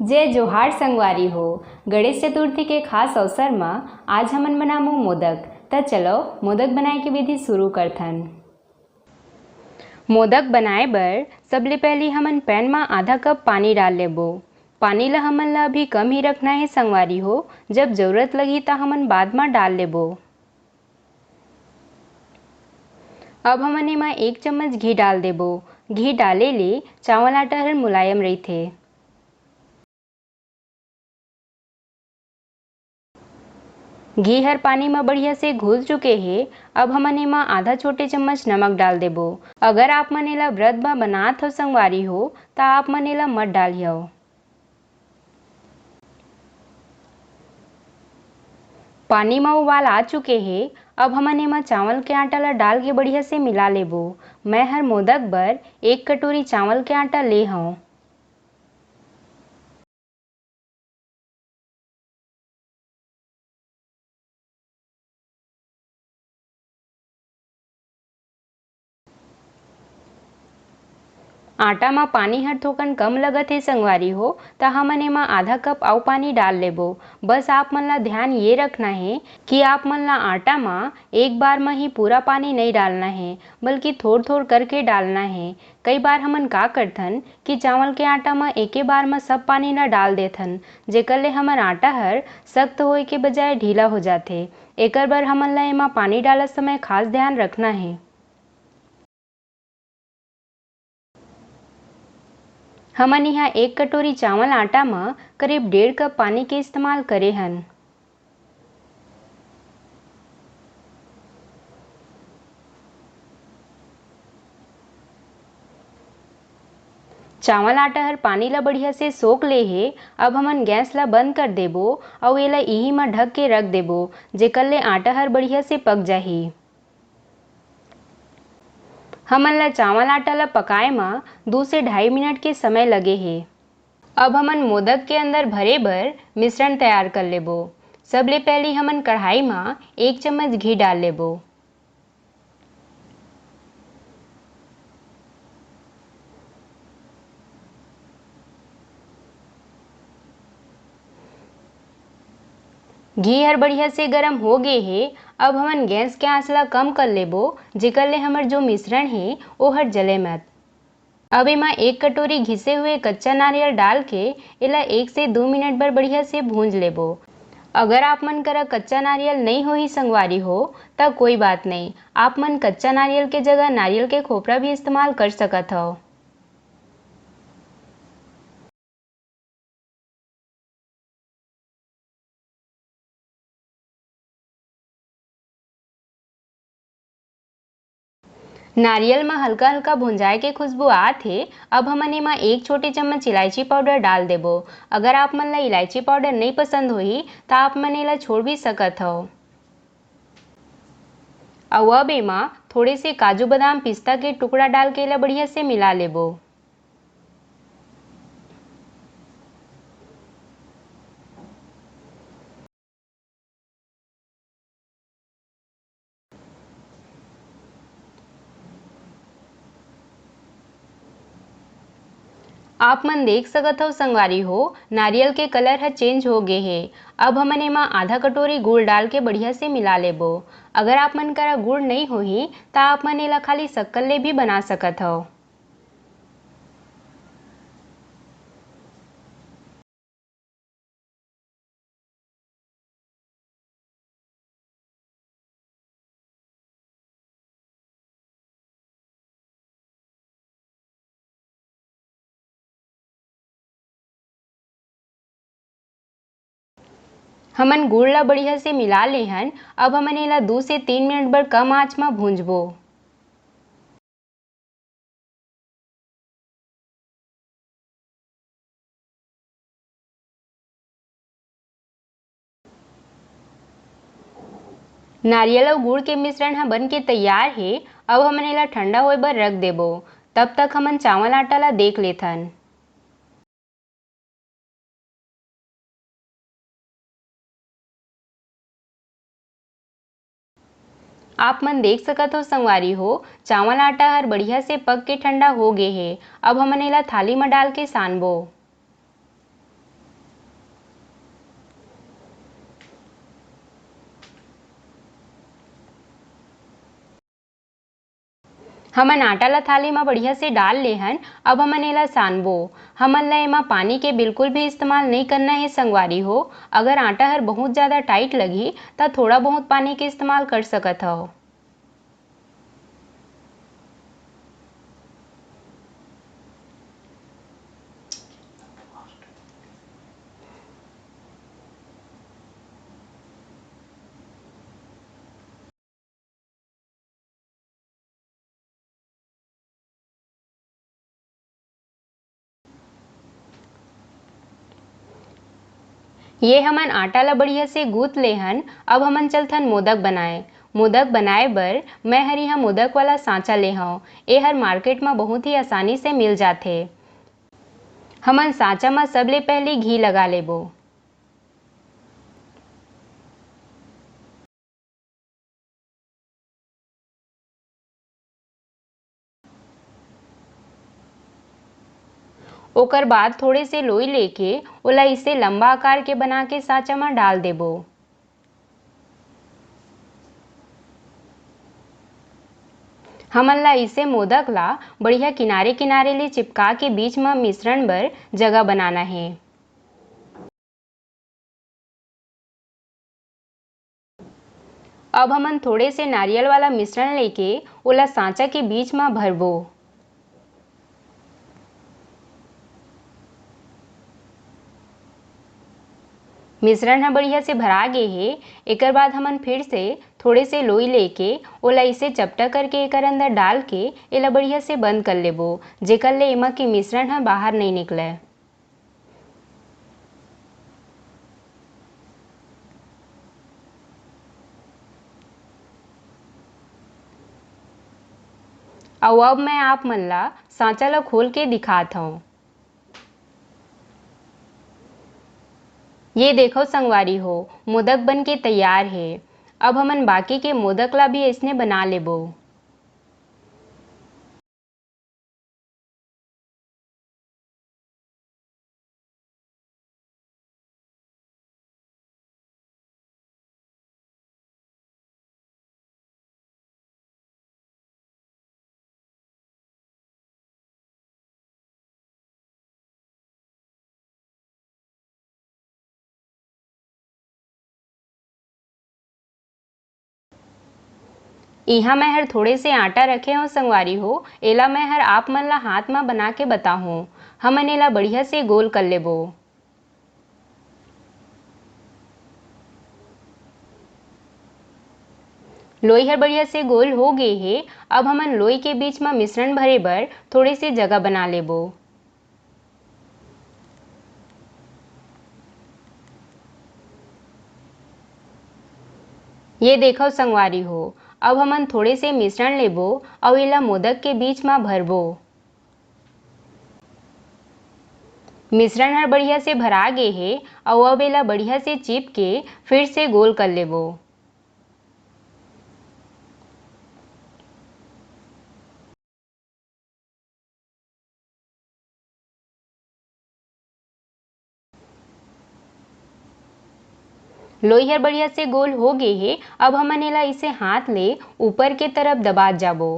जय जोहार संगवारी हो। गणेश चतुर्थी के खास अवसर में आज हमन बनामो मोदक। त चलो मोदक बनाए के विधि शुरू करथन। मोदक बनाए बर सबले पहले हमन पैन में आधा कप पानी डाल लेबो। पानी ला हमन ला अभी कम ही रखना है संगवारी हो, जब जरूरत लगी ता हमन बाद में डाल लेबो। अब हमन एमा 1 चम्मच घी डाल देबो। घी डाले ले चावल आटा हर मुलायम रहीथे। घी हर पानी में बढ़िया से घुल चुके हैं। अब हमन एमा आधा छोटे चम्मच नमक डाल देबो। अगर आप मन एला व्रत में बनात हो संगवारी हो ता आप मन एला मत डालियो। पानी में उबाल आ चुके हैं। अब हमन एमा चावल के आटा ला डाल के बढ़िया से मिला लेबो। मैं हर मोदक बर 1 कटोरी चावल के आटा ले हूँ। आटा में पानी हर थोकन कम लगत है संगवारी हो ता हमन एमा आधा कप आउ पानी डाल लेबो। बस आप मन ला ध्यान ये रखना है कि आप मन ला आटा में एक बार में ही पूरा पानी नहीं डालना है, बल्कि थोड़ थोड़ करके डालना है। कई बार हमन का करथन कि चावल के आटा में एके बार में सब पानी न डाल देथन, जेकर ले हमर आटा हर सख्त होए के बजाय ढीला हो जाथे। एकर बर हमन ला एमा पानी डालत समय खास ध्यान रखना है। हमन यहाँ 1 कटोरी चावल आटा में करीब 1.5 कप पानी के इस्तेमाल करे हन। चावल आटा हर पानी ला बढ़िया से सोख ले हे। अब हमन गैस ला बंद कर देबो और एला इही में ढक के रख देबो, जेकर ले आटा हर बढ़िया से पक जाही। हमन ला चावल आटा ला पकाए में 2 से 2.5 मिनट के समय लगे हे। अब हमन मोदक के अंदर भरे बर मिश्रण तैयार कर लेबो। सबले पहले हमन कढ़ाई में 1 चम्मच घी डाल लेबो। घी हर बढ़िया से गरम हो गए हे। अब हमन गैस के आंच ला कम कर लेबो, जेकर ले हमर जो मिश्रण है वो हर जले मत। अब एमा 1 कटोरी घिसे हुए कच्चा नारियल डाल के एला 1 से 2 मिनट बर बढ़िया से भूंज लेबो। अगर आप मन करा कच्चा नारियल नहीं होही संगवारी हो तब कोई बात नहीं, आप मन कच्चा नारियल के जगह नारियल के खोपरा भी इस्तेमाल कर सकत हो। नारियल में हल्का हल्का भुंजाए के खुशबू आत हे। अब हमन एमा 1 छोटे चम्मच इलायची पाउडर डाल देबो। अगर आप मन ला इलायची पाउडर नहीं पसंद होही तो आप मन एला छोड़ भी सकत हो। अब एमा थोड़े से काजू बादाम पिस्ता के टुकड़ा डाल के एला बढ़िया से मिला लेबो। आप मन देख सकत हो संगवारी हो, नारियल के कलर है चेंज हो गए है। अब हमन एमा आधा कटोरी गुड़ डाल के बढ़िया से मिला लेबो। अगर आप मन करा गुड़ नहीं होही तो आप मन एला खाली शक्कर ले भी बना सकत हो। हमन गुड़ ला बढ़िया से मिला ले हन। अब हमन एला 2 से 3 मिनट बर कम आंच में भूंजबो। नारियल और गुड़ के मिश्रण ह बन के तैयार है। अब हमन एला ठंडा होए बर रख देबो। तब तक हमन चावल आटा ला देख लेथन। आप मन देख सकत हो संगवारी हो, चावल आटा हर बढ़िया से पक के ठंडा हो गए है। अब हमन एला थाली में डाल के सानबो। हमन आटा ला थाली में बढ़िया से डाल ले हन। अब हमन एला सानबो। हमन ला एमा पानी के बिल्कुल भी इस्तेमाल नहीं करना है संगवारी हो। अगर आटा हर बहुत ज़्यादा टाइट लगी तो थोड़ा बहुत पानी के इस्तेमाल कर सकत हो। ये हमन आटा ला बढ़िया से गूंथ ले हन। अब हमन चलथन मोदक बनाए। मोदक बनाए बर मैं हर यहाँ मोदक वाला सांचा ले हूँ। ए हर मार्केट में बहुत ही आसानी से मिल जाथे। हमन सांचा में सबले पहले घी लगा लेबो। ओकर बाद थोड़े से लोई लेके ओला इसे लंबा आकार के बना के सांचा में डाल देबो। हमन ला इसे मोदक ला बढ़िया किनारे किनारे ले चिपका के बीच में मिश्रण बर जगह बनाना है। अब हमन थोड़े से नारियल वाला मिश्रण लेके ओला सांचा के बीच में भरबो। मिश्रण ह बढ़िया से भरा गे हे। एकर बाद हमन फिर से थोड़े से लोई लेके ओला इसे चपटा करके एकर अंदर डाल के एला बढ़िया से बंद कर लेबो, जेकर ले एमा के मिश्रण ह बाहर नहीं निकले। अउ अब मैं आप मन ला सांचा ला खोल के दिखात हूँ। ये देखो संगवारी हो, मोदक बन के तैयार है। अब हमन बाकी के मोदक ला भी इसने बना लेबो। इहाँ मैं हर थोड़े से आटा रखे हो संगवारी हो। एला मैं हर आप मन ला हाथ में बना के बताहूँ। हमन एला बढ़िया से गोल कर लेबो। लोई हर बढ़िया से गोल हो गे हे। अब हमन लोई के बीच में मिश्रण भरे बर थोड़ी सी जगह बना लेबो। ये देखो संगवारी हो, अब हमन थोड़े से मिश्रण लेबो और एला मोदक के बीच में भरबो। मिश्रण हर बढ़िया से भरा गे हे और अब एला बढ़िया से चिप के फिर से गोल कर लेबो। लोई हर बढ़िया से गोल हो गे हे। अब हमन एला इसे हाथ ले ऊपर के तरफ दबा जाबो।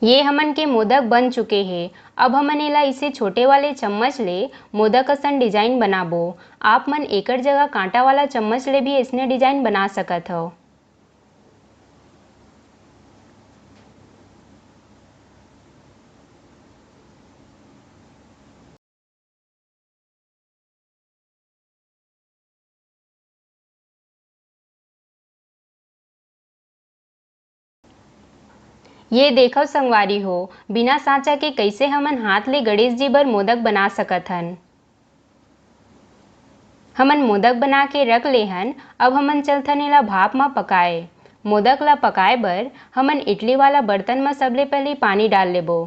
ये हमन के मोदक बन चुके हैं। अब हमन एला इसे छोटे वाले चम्मच ले मोदक असन डिजाइन बनाबो। आप मन एकर जगह कांटा वाला चम्मच ले भी इसने डिजाइन बना सकत हो। ये देखो संगवारी हो, बिना सांचा के कैसे हमन हाथ ले गणेश जी बर मोदक बना सकत हन। हमन मोदक बना के रख ले हन। अब हमन चलथन एला भाप में पकाए। मोदक ला पकाए बर हमन इडली वाला बर्तन में सबले पहले पानी डाल लेबो।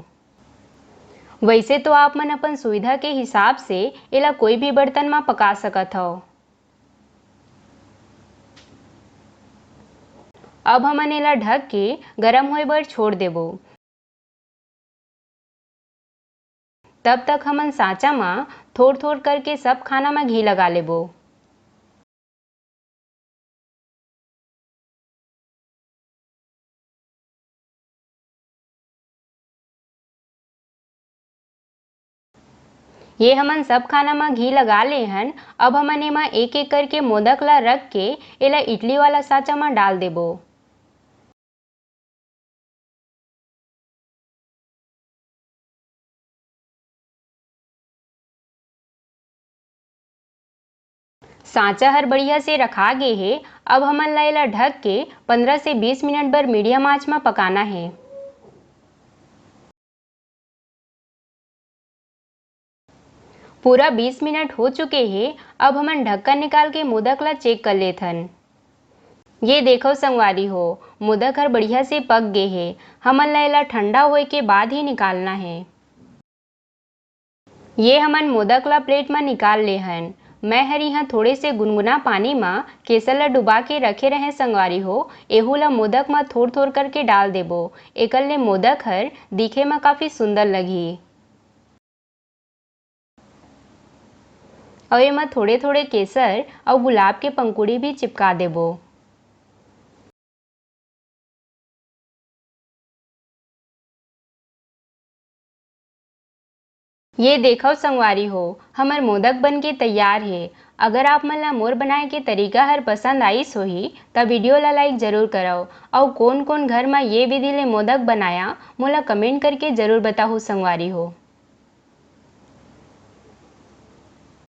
वैसे तो आप मन अपन सुविधा के हिसाब से एला कोई भी बर्तन में पका सकत हो। अब हमन एला ढक के गरम होए बर छोड़ देबो। तब तक हमन साँचा में थोड़ थोड़ करके सब खाना में घी लगा लेबो। ये हमन सब खाना में घी लगा ले हन। अब हमन एमा एक एक करके मोदक ला रख के एला इडली वाला साँचा में डाल देबो। साँचा हर बढ़िया से रखा गे हे। अब हमन ला एला ढक के 15 से 20 मिनट बर मीडियम आंच में पकाना है। पूरा 20 मिनट हो चुके हैं। अब हमन ढक्कन निकाल के मोदक ला चेक कर लेथन। ये देखो संगवारी हो, मोदक हर बढ़िया से पक गे हे। हमन ला एला ठंडा होए के बाद ही निकालना है। ये हमन मोदक ला प्लेट में निकाल ले हन। मैं हर यहाँ थोड़े से गुनगुना पानी में केसर ला डुबा के रखे रहे संगवारी हो। एहू ला मोदक में थोड़ थोड़ करके डाल देबो। एकर ले मोदक हर दिखे में काफी सुंदर लगी। और एमा थोड़े थोड़े केसर और गुलाब के पंखुड़ी भी चिपका देबो। ये देखो संगवारी हो, हमर मोदक बन के तैयार है। अगर आप मन ला मोर बनाए के तरीका हर पसंद आइस होही त वीडियो ला लाइक जरूर करव। और कोन कोन घर में ये विधि ले मोदक बनाया मोला कमेंट करके जरूर बताहू संगवारी हो।